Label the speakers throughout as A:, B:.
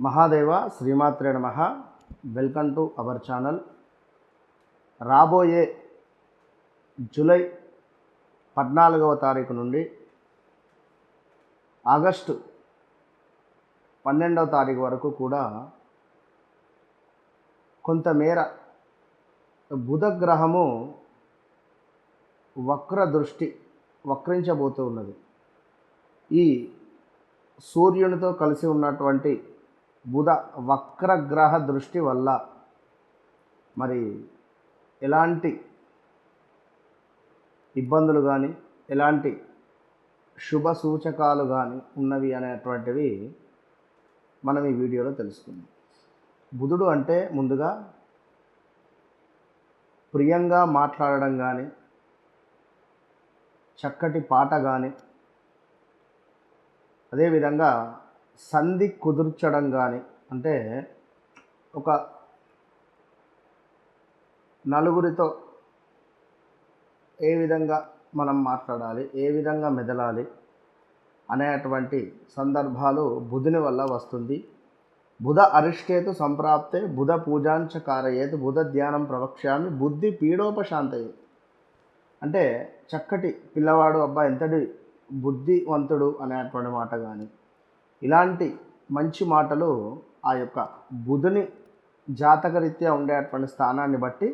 A: మహాదేవ శ్రీమాత్రే నమః. Welcome to our channel. రాబోయే జూలై 14వ తారీఖు నుండి ఆగస్టు 12వ తారీఖు వరకు కూడా కొంతమేర బుధ గ్రహము వక్రించబోతూ ఉన్నది. ఈ సూర్యునితో కలిసి ఉన్నటువంటి బుధ వక్రగ్రహ దృష్టి వల్ల మరి ఎలాంటి ఇబ్బందులు కానీ ఎలాంటి శుభ సూచకాలు కానీ ఉన్నవి అనేటువంటివి మనం ఈ వీడియోలో తెలుసుకుందాం. బుధుడు అంటే ముందుగా ప్రియంగా మాట్లాడడం కానీ, చక్కటి పాట కానీ, అదేవిధంగా సంధి కుదుర్చడం కానీ, అంటే ఒక నలుగురితో ఏ విధంగా మనం మాట్లాడాలి, ఏ విధంగా మెదలాలి అనేటువంటి సందర్భాలు బుధుని వల్ల వస్తుంది. బుధ అరిష్టేతు సంప్రాప్తే బుధ పూజాంచ కారయేత్ బుధ ధ్యానం ప్రవక్ష్యామి బుద్ధి పీడోపశాంతయే. అంటే చక్కటి పిల్లవాడు, అబ్బా ఎంతటి బుద్ధివంతుడు అనేటువంటి మాట కానీ, ఇలాంటి మంచి మాటలు ఆ యొక్క బుధుని జాతకరీత్యా ఉండేటువంటి స్థానాన్ని బట్టి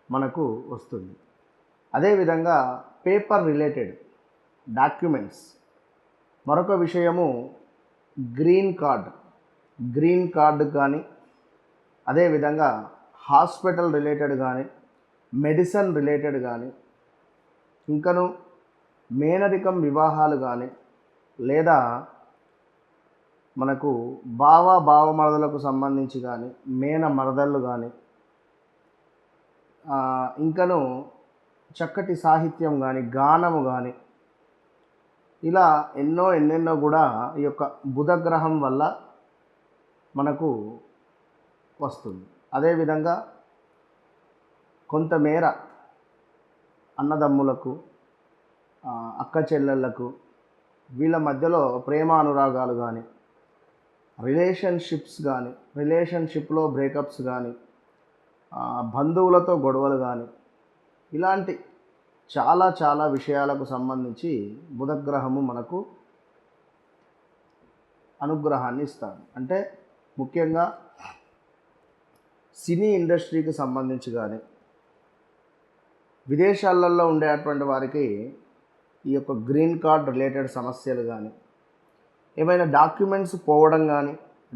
A: మనకు వస్తుంది. అదేవిధంగా పేపర్ రిలేటెడ్ డాక్యుమెంట్స్, మరొక విషయము గ్రీన్ కార్డు కానీ, అదేవిధంగా హాస్పిటల్ రిలేటెడ్ కానీ, మెడిసిన్ రిలేటెడ్ కానీ, ఇంకను మేనరికం వివాహాలు కానీ, లేదా మనకు బావమరదలకు సంబంధించి కానీ, మేన మరదళ్ళు కానీ, ఇంకను చక్కటి సాహిత్యం కానీ, గానము కానీ, ఇలా ఎన్నెన్నో కూడా ఈ యొక్క బుధగ్రహం వల్ల మనకు వస్తుంది. అదేవిధంగా కొంతమేర అన్నదమ్ములకు, అక్క చెల్లెళ్ళకు, వీళ్ళ మధ్యలో ప్రేమానురాగాలు కానీ, రిలేషన్షిప్లో బ్రేకప్స్ కానీ, బంధువులతో గొడవలు కానీ, ఇలాంటి చాలా విషయాలకు సంబంధించి బుధగ్రహము మనకు అనుగ్రహాన్ని ఇస్తాడు. అంటే ముఖ్యంగా సినీ ఇండస్ట్రీకి సంబంధించి కానీ, విదేశాలలో ఉండేటువంటి వారికి ఈ యొక్క గ్రీన్ కార్డ్ రిలేటెడ్ సమస్యలు కానీ, ఏమైనా డాక్యుమెంట్స్ పోవడం కానీ,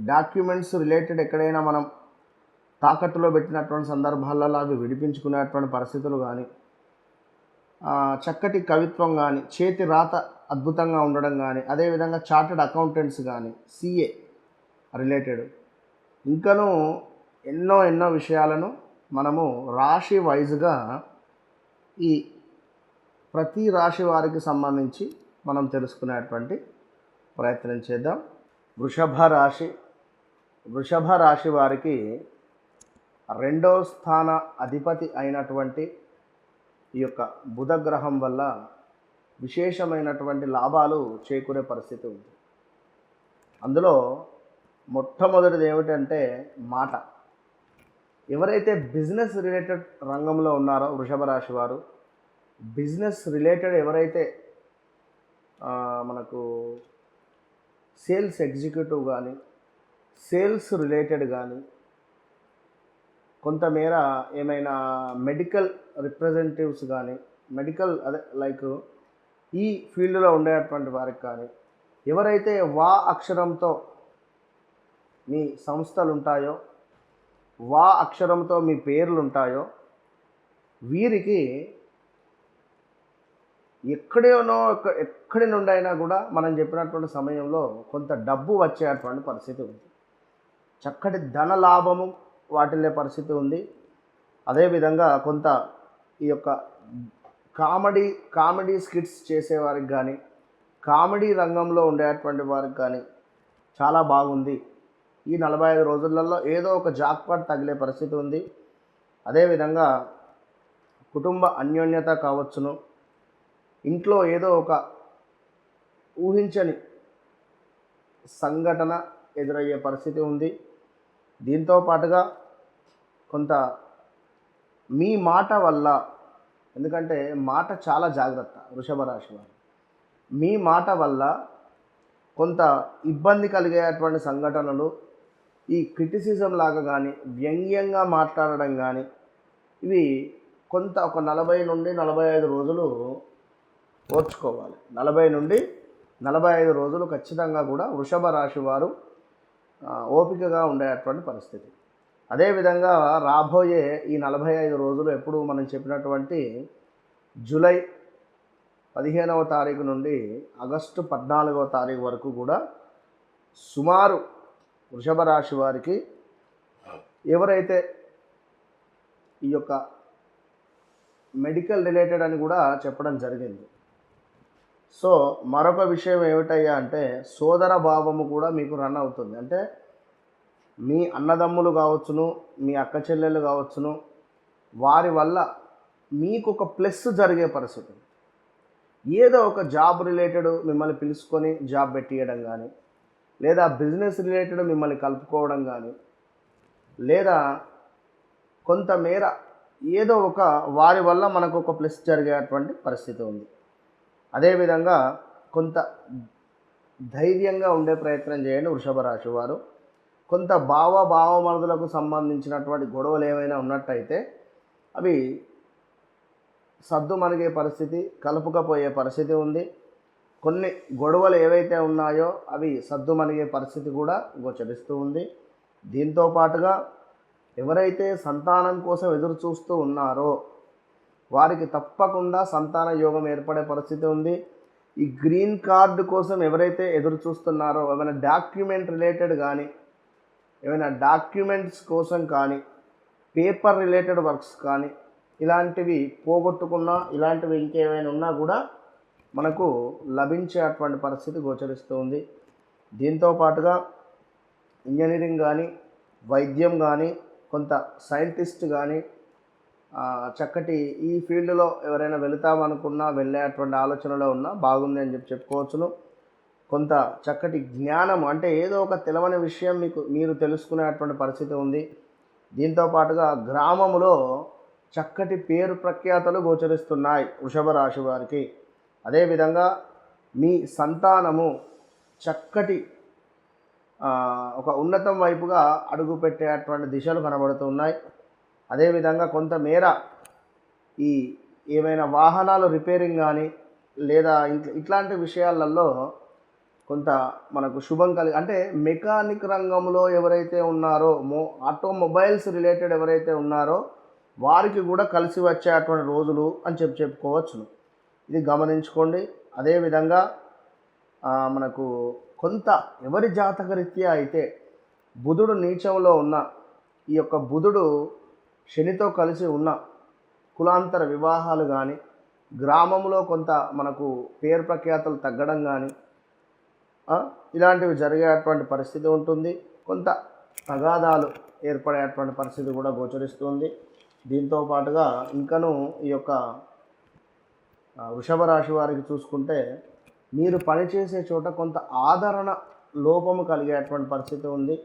A: డాక్యుమెంట్స్ రిలేటెడ్ ఎక్కడైనా మనం తాకట్టులో పెట్టినటువంటి సందర్భాలలో అవి విడిపించుకునేటువంటి పరిస్థితులు కానీ, చక్కటి కవిత్వం కానీ, చేతి రాత అద్భుతంగా ఉండడం కానీ, అదేవిధంగా చార్టెడ్ అకౌంటెంట్స్ కానీ, సిఏ రిలేటెడ్, ఇంకనూ ఎన్నో విషయాలను మనము రాశి వైజ్గా ఈ ప్రతి రాశి వారికి సంబంధించి మనం తెలుసుకునేటువంటి ప్రయత్నం చేద్దాం. వృషభ రాశి వారికి 2వ స్థాన అధిపతి అయినటువంటి ఈ యొక్క బుధగ్రహం వల్ల విశేషమైనటువంటి లాభాలు చేకూరే పరిస్థితి ఉంది. అందులో మొట్టమొదటిది ఏమిటంటే మాట. ఎవరైతే బిజినెస్ రిలేటెడ్ రంగంలో ఉన్నారో వృషభ రాశి వారు, బిజినెస్ రిలేటెడ్ ఎవరైతే మనకు సేల్స్ ఎగ్జిక్యూటివ్ కానీ, సేల్స్ రిలేటెడ్ కానీ, కొంతమేర ఏమైనా మెడికల్ రిప్రజెంటేటివ్స్ కానీ, లైక్ ఈ ఫీల్డ్లో ఉండేటువంటి వారికి కానీ, ఎవరైతే వా అక్షరంతో మీ సంస్థలు ఉంటాయో, వా అక్షరంతో మీ పేర్లు ఉంటాయో, వీరికి ఎక్కడి నుండి అయినా కూడా మనం చెప్పినటువంటి సమయంలో కొంత డబ్బు వచ్చేటువంటి పరిస్థితి ఉంది. చక్కటి ధన లాభము వాటిల్లే పరిస్థితి ఉంది. అదేవిధంగా కొంత ఈ యొక్క కామెడీ స్కిట్స్ చేసేవారికి కానీ, కామెడీ రంగంలో ఉండేటువంటి వారికి కానీ చాలా బాగుంది. ఈ 45 రోజులలో ఏదో ఒక జాక్పాట్ తగిలే పరిస్థితి ఉంది. అదేవిధంగా కుటుంబ అన్యోన్యత కావచ్చును, ఇంట్లో ఏదో ఒక ఊహించని సంఘటన ఎదురయ్యే పరిస్థితి ఉంది. దీంతో పాటుగా కొంత మీ మాట వల్ల, ఎందుకంటే మాట చాలా జాగ్రత్త వృషభ రాశి వారు, మీ మాట వల్ల కొంత ఇబ్బంది కలిగేటువంటి సంఘటనలు, ఈ క్రిటిసిజం లాగా కానీ, వ్యంగ్యంగా మాట్లాడడం కానీ, ఇవి కొంత ఒక 40 నుండి 45 రోజులు ఓర్చుకోవాలి. 40 నుండి 45 రోజులు ఖచ్చితంగా కూడా వృషభ రాశి వారు ఓపికగా ఉండేటువంటి పరిస్థితి. అదేవిధంగా రాబోయే ఈ 45 రోజులు ఎప్పుడు మనం చెప్పినటువంటి జూలై 15వ తారీఖు నుండి ఆగస్టు 14వ తారీఖు వరకు కూడా సుమారు వృషభ రాశి వారికి ఎవరైతే ఈ యొక్క మెడికల్ రిలేటెడ్ అని కూడా చెప్పడం జరిగింది. సో మరొక విషయం ఏమిటయ్యా అంటే సోదర భావము కూడా మీకు రన్ అవుతుంది. అంటే మీ అన్నదమ్ములు కావచ్చును, మీ అక్క చెల్లెళ్ళు కావచ్చును, వారి వల్ల మీకు ఒక ప్లస్ జరిగే పరిస్థితి. ఏదో ఒక జాబ్ రిలేటెడ్ మిమ్మల్ని పిలుచుకొని జాబ్ పెట్టియడం కానీ, లేదా బిజినెస్ రిలేటెడ్ మిమ్మల్ని కలుపుకోవడం కానీ, లేదా కొంతమేర ఏదో ఒక వారి వల్ల మనకు ఒక ప్లస్ జరిగేటువంటి పరిస్థితి ఉంది. అదేవిధంగా కొంత ధైర్యంగా ఉండే ప్రయత్నం చేయండి వృషభ రాశి వారు. కొంత భావమరుదులకు సంబంధించినటువంటి గొడవలు ఏమైనా ఉన్నట్టయితే అవి సద్దుమణిగే పరిస్థితి, కలుపుకపోయే పరిస్థితి ఉంది. కొన్ని గొడవలు ఏవైతే ఉన్నాయో అవి సద్దుమణిగే పరిస్థితి కూడా గోచరిస్తూ ఉంది. దీంతో పాటుగా ఎవరైతే సంతానం కోసం ఎదురు చూస్తూ ఉన్నారో వారికి తప్పకుండా సంతాన యోగం ఏర్పడే పరిస్థితి ఉంది. ఈ గ్రీన్ కార్డు కోసం ఎవరైతే ఎదురు చూస్తున్నారో, ఏమైనా డాక్యుమెంట్ రిలేటెడ్ కానీ, ఏమైనా డాక్యుమెంట్స్ కోసం కానీ, పేపర్ రిలేటెడ్ వర్క్స్ కానీ, ఇలాంటివి పోగొట్టుకున్నా, ఇలాంటివి ఇంకేమైనా ఉన్నా కూడా మనకు లభించేటువంటి పరిస్థితి గోచరిస్తూ ఉంది. దీంతో పాటుగా ఇంజనీరింగ్ కానీ, వైద్యం కానీ, కొంత సైంటిస్ట్ కానీ, చక్కటి ఈ ఫీల్డ్లో ఎవరైనా వెళుతామనుకున్నా, వెళ్ళేటువంటి ఆలోచనలో ఉన్నా బాగుంది అని చెప్పుకోవచ్చును. కొంత చక్కటి జ్ఞానం, అంటే ఏదో ఒక తెలవని విషయం మీరు తెలుసుకునేటువంటి పరిస్థితి ఉంది. దీంతో పాటుగా గ్రామంలో చక్కటి పేరు ప్రఖ్యాతలు గోచరిస్తున్నాయి వృషభ రాశి వారికి. అదేవిధంగా మీ సంతానము చక్కటి ఒక ఉన్నతం వైపుగా అడుగుపెట్టేటువంటి దిశలు కనబడుతున్నాయి. అదేవిధంగా కొంతమేర ఈ ఏమైనా వాహనాలు రిపేరింగ్ కానీ, లేదా ఇట్లాంటి విషయాలలో కొంత మనకు శుభం అంటే మెకానిక్ రంగంలో ఎవరైతే ఉన్నారో, ఆటోమొబైల్స్ రిలేటెడ్ ఎవరైతే ఉన్నారో వారికి కూడా కలిసి వచ్చేటువంటి రోజులు అని చెప్పుకోవచ్చును. ఇది గమనించుకోండి. అదేవిధంగా మనకు కొంత ఎవరి జాతకరీత్యా అయితే బుధుడు నీచంలో ఉన్న, ఈ యొక్క బుధుడు శనితో కలిసి ఉన్న కులాంతర వివాహాలు కానీ, గ్రామంలో కొంత మనకు పేరు ప్రఖ్యాతలు తగ్గడం కానీ, ఇలాంటివి జరిగేటువంటి పరిస్థితి ఉంటుంది. కొంత తగాదాలు ఏర్పడేటువంటి పరిస్థితి కూడా గోచరిస్తుంది. దీంతో పాటుగా ఇంకనూ ఈ యొక్క వృషభ రాశి వారికి చూసుకుంటే మీరు పనిచేసే చోట కొంత ఆదరణ లోపము కలిగేటువంటి పరిస్థితి ఉంది.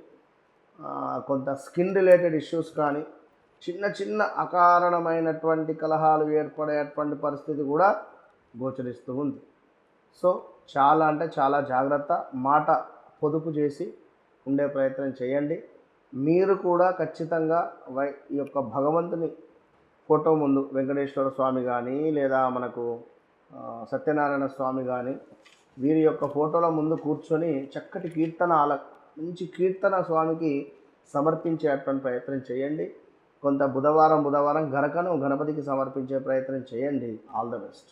A: కొంత స్కిన్ రిలేటెడ్ ఇష్యూస్ కానీ, చిన్న చిన్న అకారణమైనటువంటి కలహాలు ఏర్పడేటువంటి పరిస్థితి కూడా గోచరిస్తూ ఉంది. సో చాలా అంటే చాలా జాగ్రత్త, మాట పొదుపు చేసి ఉండే ప్రయత్నం చేయండి. మీరు కూడా ఖచ్చితంగా ఈ యొక్క భగవంతుని ఫోటో ముందు వెంకటేశ్వర స్వామి కానీ, లేదా మనకు సత్యనారాయణ స్వామి కానీ, వీరి యొక్క ఫోటోల ముందు కూర్చొని చక్కటి మంచి కీర్తన స్వామికి సమర్పించేటువంటి ప్రయత్నం చేయండి. కొంత బుధవారం గరకను గణపతికి సమర్పించే ప్రయత్నం చేయండి. All the best.